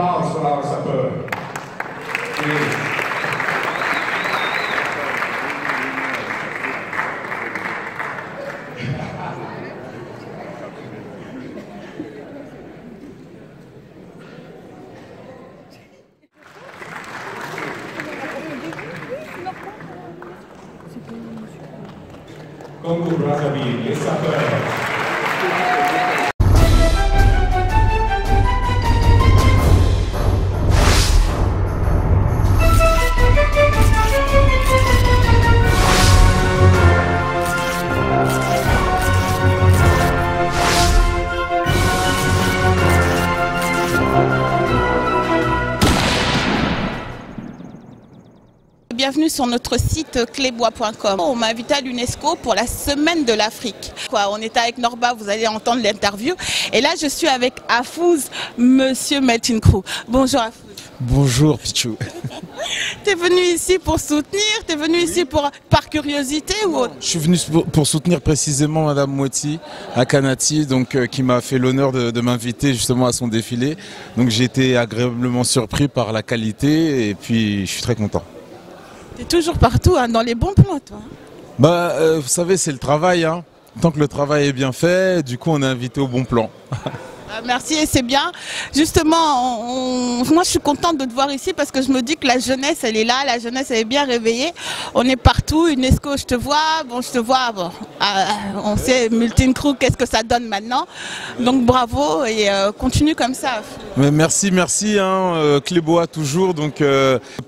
applause for our sapeurs. Please. Congo Brazzaville, les sapeurs. Bienvenue sur notre site clébois.com. On m'a invité à l'UNESCO pour la semaine de l'Afrique. On était avec Norba, vous allez entendre l'interview. Et là, je suis avec Afouz, Monsieur Melchincrou. Bonjour Afouz. Bonjour Pichou. Tu es venu ici pour soutenir, tu es venu ici par curiosité ou autre? Je suis venu pour soutenir précisément Madame Moueti à Kanati, donc, qui m'a fait l'honneur de m'inviter justement à son défilé. Donc j'ai été agréablement surpris par la qualité et puis je suis très content. Tu es toujours partout, hein, dans les bons plans, toi. Vous savez, c'est le travail. Hein. Tant que le travail est bien fait, du coup on est invité au bon plan. Merci et c'est bien. Justement, moi je suis contente de te voir ici parce que je me dis que la jeunesse elle est là, la jeunesse elle est bien réveillée. On est partout, UNESCO je te vois, on sait Melchincrou qu'est-ce que ça donne maintenant. Donc bravo et continue comme ça. Mais merci, hein, Clébois toujours, donc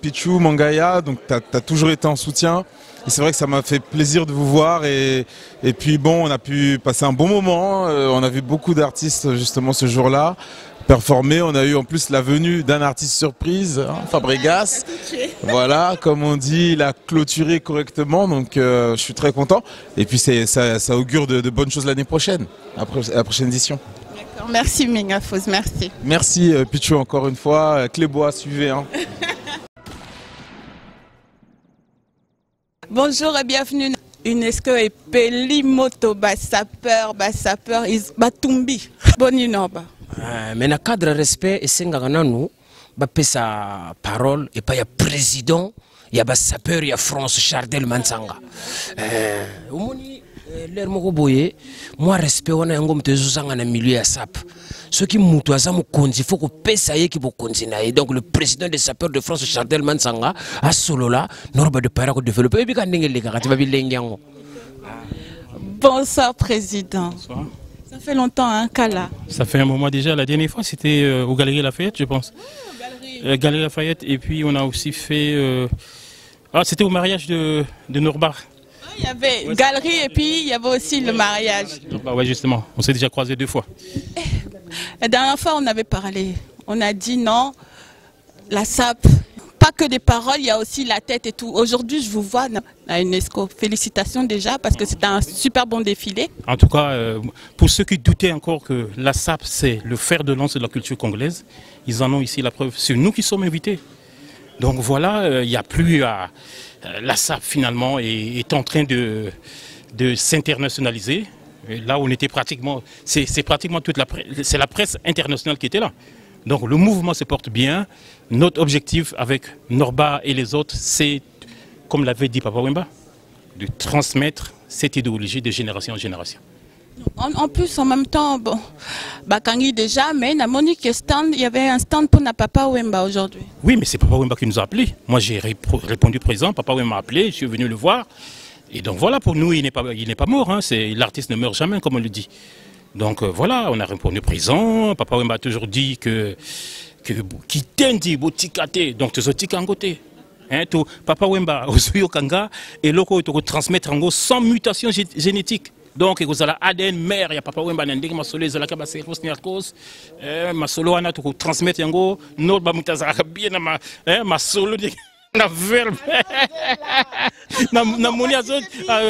Pichou, Mangaya, donc tu as toujours été en soutien. Et c'est vrai que ça m'a fait plaisir de vous voir et puis bon, on a pu passer un bon moment. On a vu beaucoup d'artistes justement ce jour-là performer. On a eu en plus la venue d'un artiste surprise, hein, Fabregas. Voilà, comme on dit, il a clôturé correctement, donc je suis très content. Et puis ça augure de bonnes choses l'année prochaine, après la prochaine édition. D'accord, merci Afouz, merci. Merci Pichou encore une fois. Clébois, suivez. Hein. Bonjour et bienvenue. UNESCO et Pelimoto Bassapeur is Batumbi. Bonne Norba. Mais dans le cadre de respect, et c'est nous sa parole et pas il y a président, il y a Bassapeur, il y a France Chardel Mansanga. L'air mokoboye, moi respect on a un gomme de zuzanga na milieu à sap. Ceux qui moutou ça mo kondi faut que pesaye qui pour continuer. Donc le président des sapeurs de France Chardel Mansanga a solo là norba de para ko développer et puis quand ndenge les gars tu vas bilengiango. Bonsoir président. Bonsoir. Ça fait longtemps hein Kala. Ça fait un moment déjà, la dernière fois c'était au Galerie Lafayette je pense. Galerie Lafayette et puis on a aussi fait c'était au mariage de Norba. Il y avait galerie et puis il y avait aussi le mariage. Ouais, justement, on s'est déjà croisés 2 fois. La dernière fois, on avait parlé. On a dit non, la SAP, pas que des paroles, il y a aussi la tête et tout. Aujourd'hui, je vous vois à UNESCO. Félicitations déjà parce que c'était un super bon défilé. En tout cas, pour ceux qui doutaient encore que la SAP, c'est le fer de lance de la culture congolaise, ils en ont ici la preuve. C'est nous qui sommes invités. Donc voilà, il n'y a plus à... La SAP finalement est en train de s'internationaliser. Là on était pratiquement, c'est pratiquement toute c'est la presse internationale qui était là. Donc le mouvement se porte bien. Notre objectif avec Norba et les autres, c'est, comme l'avait dit Papa Wemba, de transmettre cette idéologie de génération en génération. En plus, en même temps, bon, Bakangi déjà, mais il y avait un stand pour Papa Wemba aujourd'hui. Oui, mais c'est Papa Wemba qui nous a appelés. Moi, j'ai répondu présent. Papa Wemba m'a appelé, je suis venu le voir. Et donc voilà, pour nous, il n'est pas mort. Hein. L'artiste ne meurt jamais, comme on le dit. Donc voilà, on a répondu présent. Papa Wemba a toujours dit qui t'indi botikate, donc tu es côté. Hein, Papa Wemba, au Kanga, et l'oko te transmettre en gros sans mutation génétique. Donc, vous avez l'ADN mère, il y a Papa Wemba Nanding, ma solo, la cabase, Rosniakos, ma solo, on a tout transmettre en gros, notre bamutazara bien, ma solo, na verbe, na moni azot, à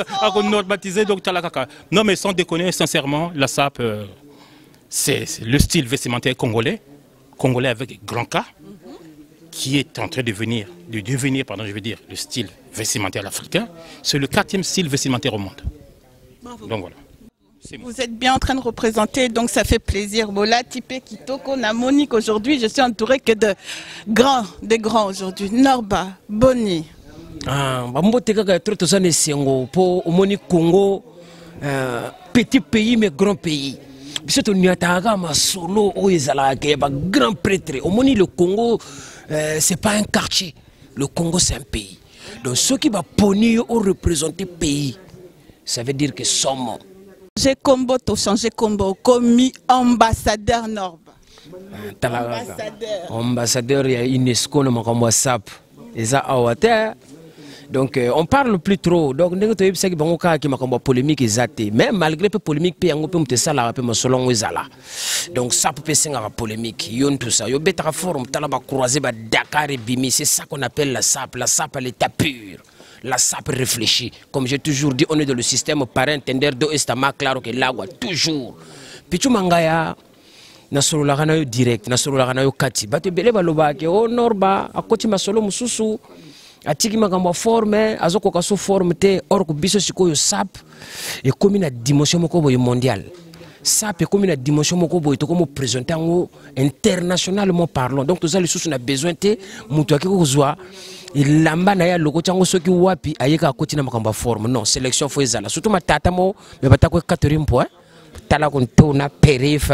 notre baptisé, donc talakaka. Non, mais sans déconner, sincèrement, la SAP, c'est le style vestimentaire congolais avec grand K, qui est en train de devenir, le style vestimentaire africain. C'est le 4e style vestimentaire au monde. Bravo. Donc voilà. Vous êtes bien en train de représenter, donc ça fait plaisir. Bola, Tipé, Kitoko, na Monique aujourd'hui. Je suis entourée que de grands aujourd'hui. Norba, Boni. Mbote kaka trop ça nesengo po Monique Congo, petit pays mais grand pays. Biso to nyataka masolo o ezala ke ba grand prêtre. Omoni le Congo c'est pas un quartier. Le Congo c'est un pays. Donc ceux qui va poni au représenter pays, ça veut dire que sommes. J'ai combo to changer combo commis ambassadeur Norba. Ambassadeur il y a UNESCO no makambo SAP. Eza awate. Donc on parle plus trop. Donc nous avons dit que polémique est mais malgré la polémique, on peut ça la donc ça peut passer la polémique. Yon tout ça. Yo beta forme talaba croiser ba Dakar et Bimi, c'est ça qu'on appelle la SAP. La SAP elle est pure. La SAP réfléchit. Comme j'ai toujours dit, on est dans le système par entender do estama claro que l'agua toujours. Pichu mangaya nasolo la kana yo direct, nasolo la kana yo kati. Ba te bele baloba ke o Norba akoti masolo mususu. Atiki makambo forme azoko kaso forme te or ko biso sikoyo SAP et comme une dimension moko boy mondial SAP et comme une dimension moko boy to comme présenter internationalement parlant donc tous les sous on a besoin te mutu akiko kozwa ilamba na ya loko chango soki wapi ayeka akoti na makambo forme non sélection fo ezala surtout matata mo me batako 4 points tala kon to na périph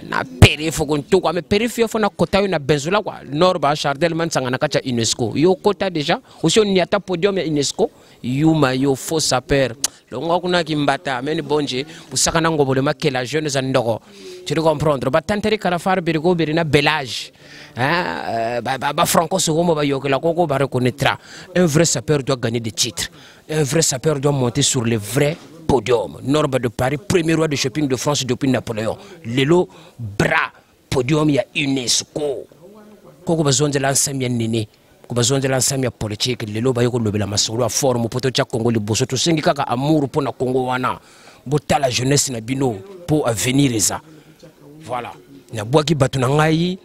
na périph kon to quoi mais périph yo fona kota yo na benzola quoi Norba Chardel man sangana kacha UNESCO yo kota déjà aussi on y a ta podium ya UNESCO yuma yo faux sapeur longo kuna kimbata meni bonje usaka na ngobole makela jeunes andoko tu dois comprendre ba tanteri kala far berigo berina belage hein ba franco segomo ba yokela koko ba reconnaîtra un vrai sapeur doit gagner des titres un vrai sapeur doit monter sur les vrais podium. Norba de Paris, premier roi de shopping de France depuis Napoléon. Lelo bras podium il y a UNESCO. Koko besoin de l'ensemble nini. Ko besoin de l'ensemble politique. Lelo ba yoko lobela masolo a forme poto cha Congo le boso to sengi kaka amour pour na Congo wana. Bota la jeunesse na bino pour avenir ça. Voilà. Na boaki batu na ngai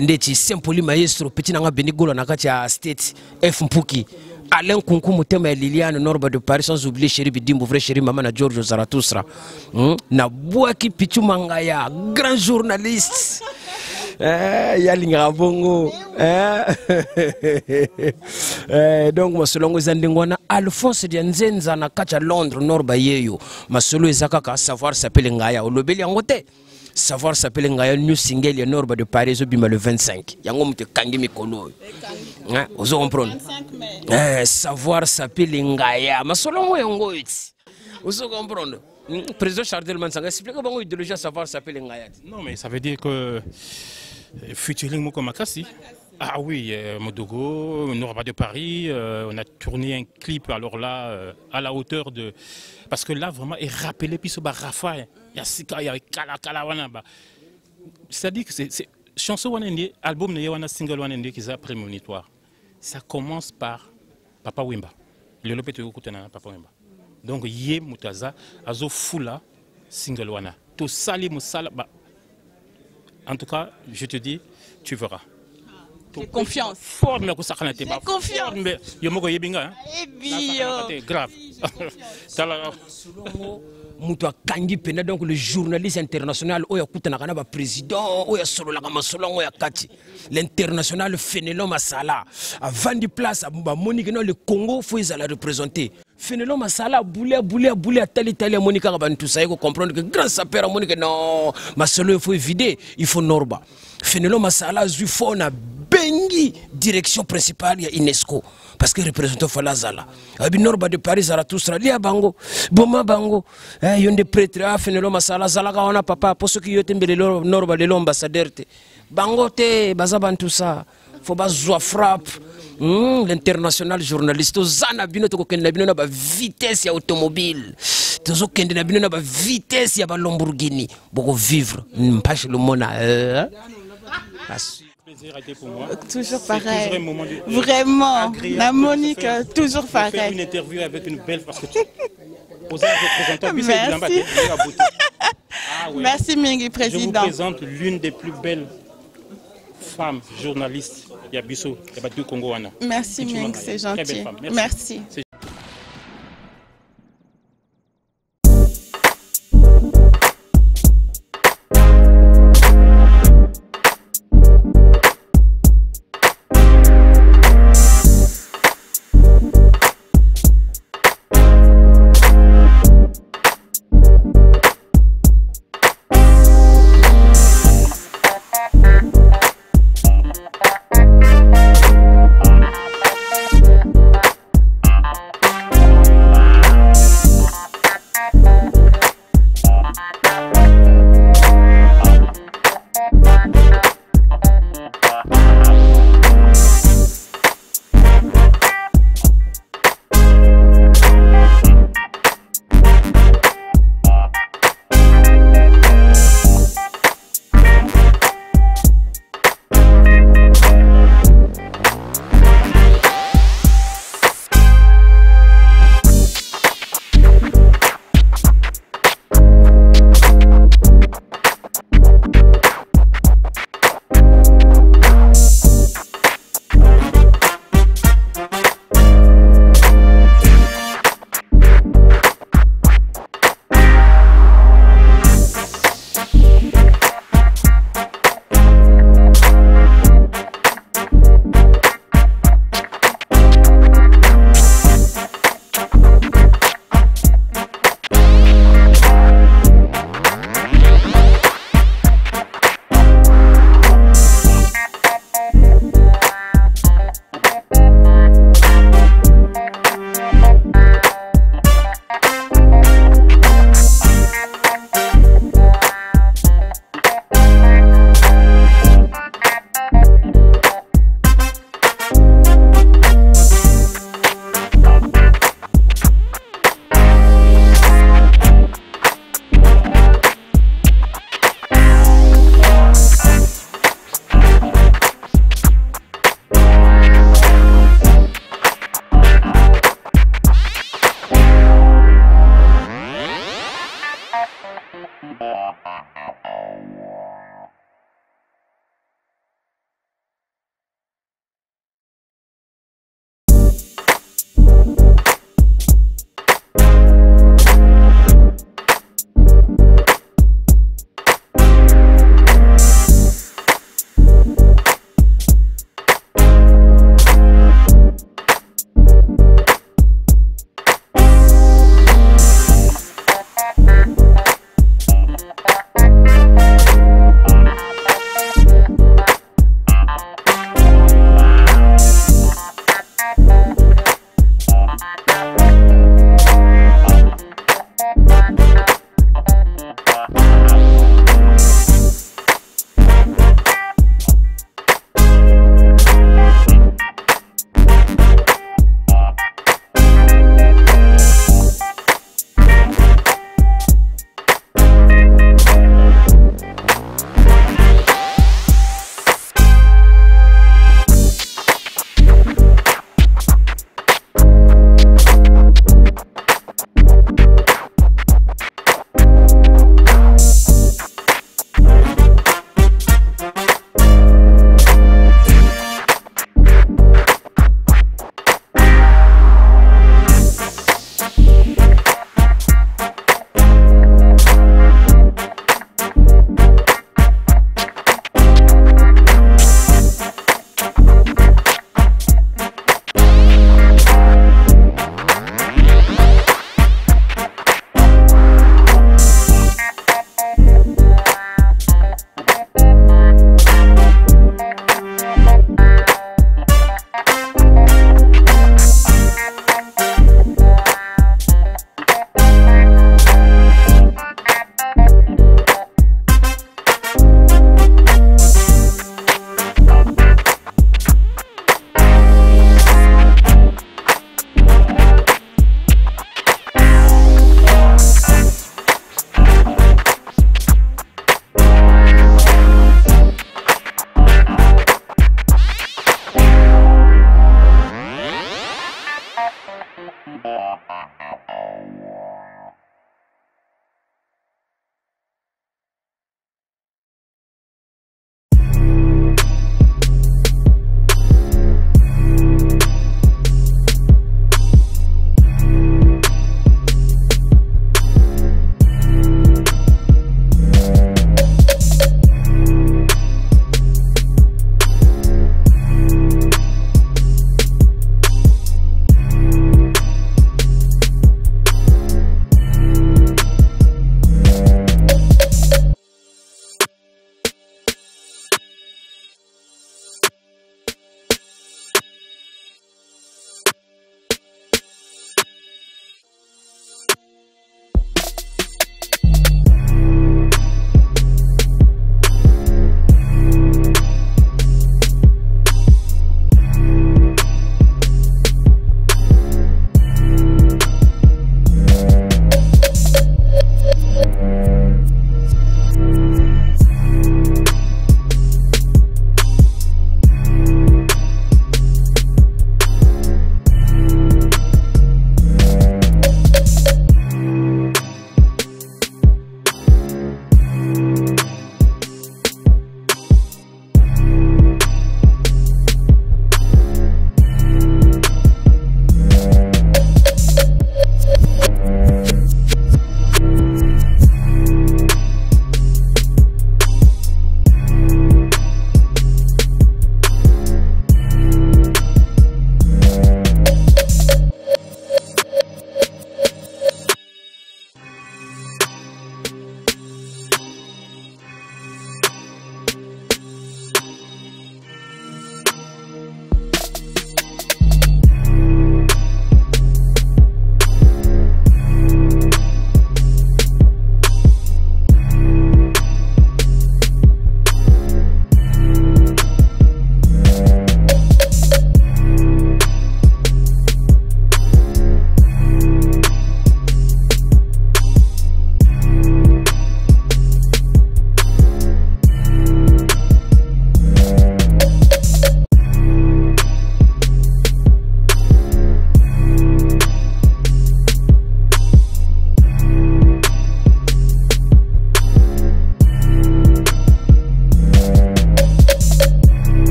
ndeti simpoli maestro petit na nga benigolo na kati ya state F Mpuki. Alain Kunku Mutema et Liliane Norba de Paris sans oublier Chéri Bidimbo, vrai Chéri Maman Giorgio Zarathustra. Na Boaki Pichu Mangaya, grand journaliste. Yalinga Bongo. Donc, moi, selon les Andengwana, Alphonse Dianzenza na Kacha Londres, Norba Yeyo. Ma solo Ezakaka, savoir s'appelle Ngaya. Olobeli Angote. Savoir s'appelle Ngaya, new single ya Norba de Paris, Obima le 25. Yango Mute Kangi Mikolo. Vous comprenez? Savoir s'appelle Ngaya. Ma solo Yango iti. Vous comprenez? Président Chardel Mansanga, expliquez comment l'idéologie savoir s'appelle Ngaya. Non, mais ça veut dire que featuring Moko Makassi. Ah oui, Modogo, Norba de Paris, on a tourné un clip alors là à la hauteur de... Parce que là vraiment est rappelé puis ce Rafa, il y a Sika, il y a Kala Wanaba. C'est-à-dire que c'est chanson Wanende, album ne Yawana single Wanende qui est prémonitoire. Ça commence par Papa Wemba. Le lopé te na Papa Wemba. Donc Yé Mutaza, Azo Fula single Wana. Tout sali Moussala. En tout cas, je te dis, tu verras. J'ai confiance. J'ai confiance. Grave. Moutou Kangi Pena, donc le journaliste international, Oya Koutanakana, président, Oya Sololaka Masolon, Oya Kati, l'international Fénélon Masala, à 20 places, à Monique, le Congo, faut y aller représenter. Fénélon Masala, boulé, à tel Italien, Monica Rabantou, ça y est, comprendre que grand sapeur, Monique, non, Masolo, il faut évider, il faut Norba. Fénélon Masala, Zufona, Bengi, direction principale, il y a UNESCO. Parce que représentant Falazala. Abi Norba de Paris, Zarathustra, Lia Bango, Boma Bango, yon de prêtre, Fénélon Masala, Zalaga, on a papa, pour ceux qui ont été Norba de l'ambassadeur. Bango te, Bazaban tout ça, faut pas zoa frappe. L'international journaliste, Zana Bino, Tokokenda Bino, vitesse ya automobile. Tokokenda Bino, vitesse ya Lamborghini. Beaucoup vivre, mpache le mona. Pour moi. Toujours pareil. Toujours un moment vraiment. La Monique, toujours pareil. Faire une interview avec une belle parce que merci. Ah ouais. Merci Mingi, président. Je vous présente l'une des plus belles femmes journalistes. Yabiso, Yabatu Congoana. Merci Mingi, c'est gentil. Merci. Merci.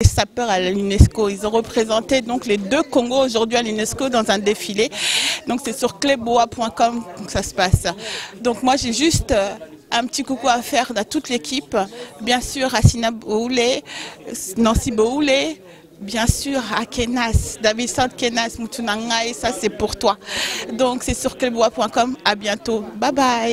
Les sapeurs à l'UNESCO, ils ont représenté donc les 2 Congos aujourd'hui à l'UNESCO dans un défilé. Donc c'est sur cleboa.com que ça se passe. Donc moi j'ai juste un petit coucou à faire à toute l'équipe. Bien sûr à Sina Boulé, Nancy Boulé, bien sûr à Kenas, David Sant Kenas, Moutunanga, et ça c'est pour toi. Donc c'est sur cleboa.com. À bientôt. Bye bye.